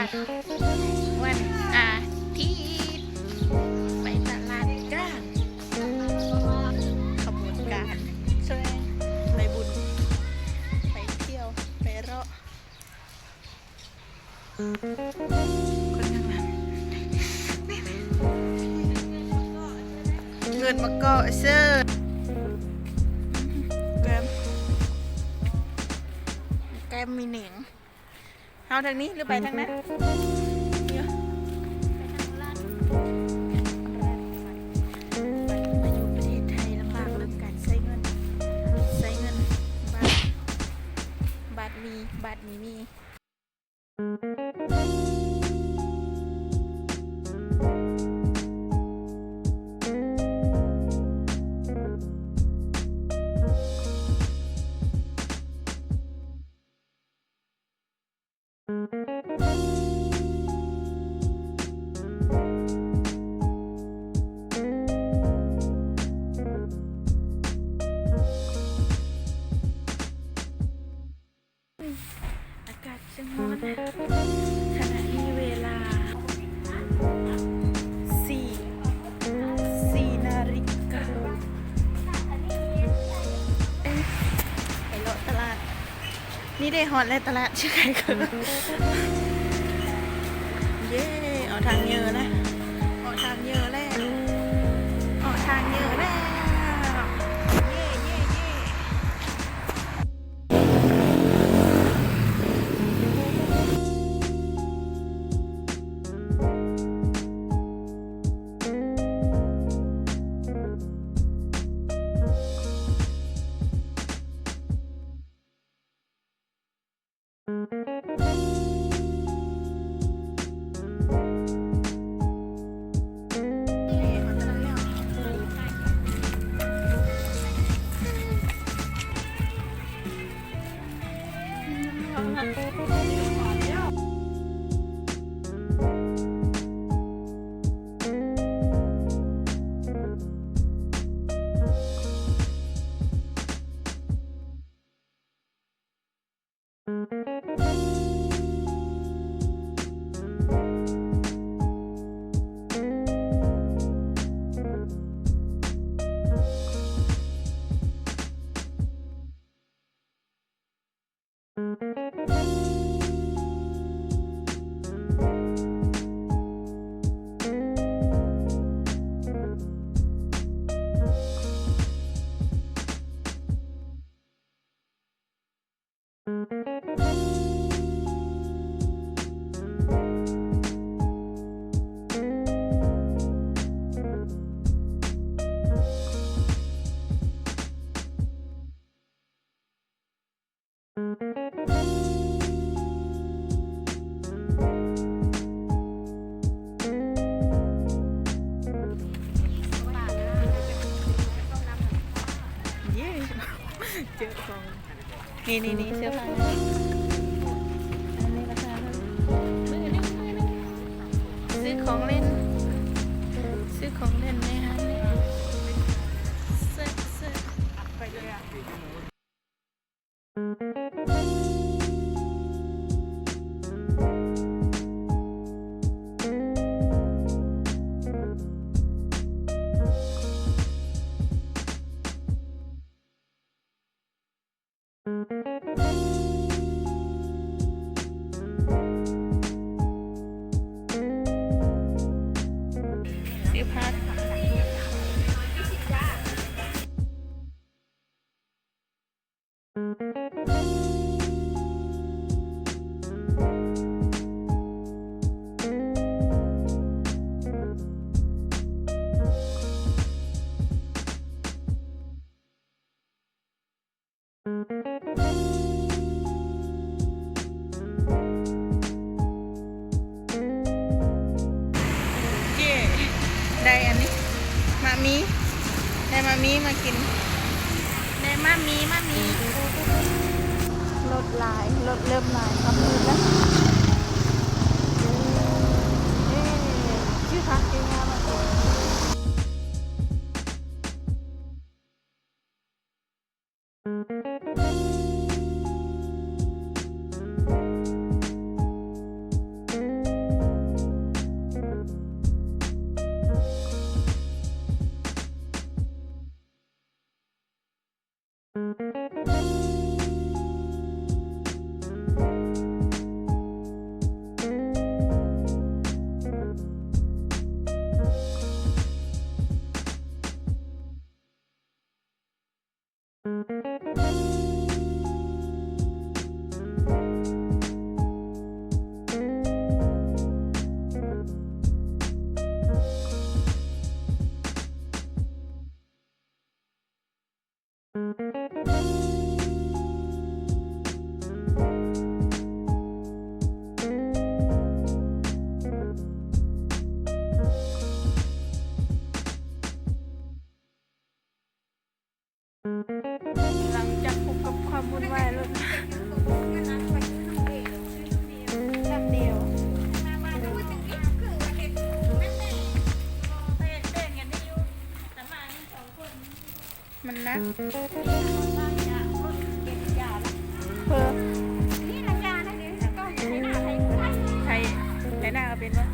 วันอาทิตย์ไปตลาดกันขบวนการช่วยไปบุญไปเที่ยวไปเลาะคนข้างหลังเงินมาเกาะเสื้อแกมมีเหนียงเอาทางนี้หรือไปทางนั้นเดี๋ยวมาอยู่ประเทศไทยลำบากเรื่องการใช้เงินบาทบาทมี อากาศจะร้อนขณะนี้เวลา4 นาฬิกาไปเลาะตลาดนี่ได้ฮอตเลยตลาดชื่อใครคือเย่เอาทางเยอะนะเอาทางเยอะแล้วเอาทางเยอะแล้วเย่เย่เย่เย่เจอของนี่เสื้อผ้าอันนี้ราคามือนึงซื้อของเล่นในห้างนี่เสื้อไปเลยอ่ะซื้อผ้าเย่ได้อันนี้มามีได้มามีมากินได้มามีรถเริ่มลายครับมืดแล้วชื่อพักเองมากิน หลังจากพบกับความวุ่นวายรถแป๊บเดียวมันนักเพิ่มไทยหน้าก็เป็นวะ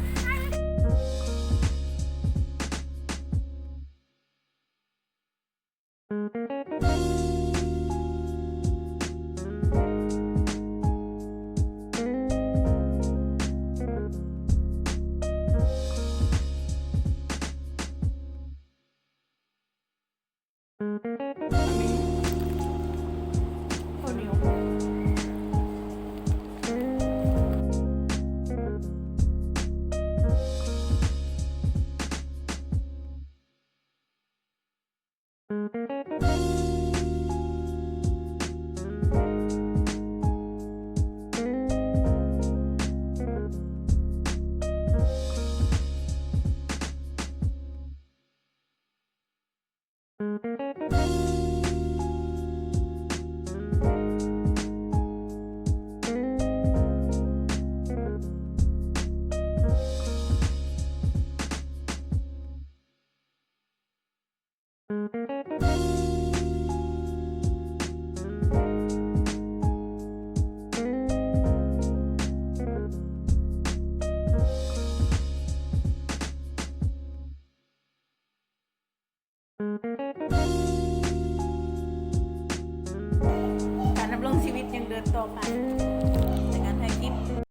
ข้าวเหนียวการดำรงชีวิตยังเดินต่อไป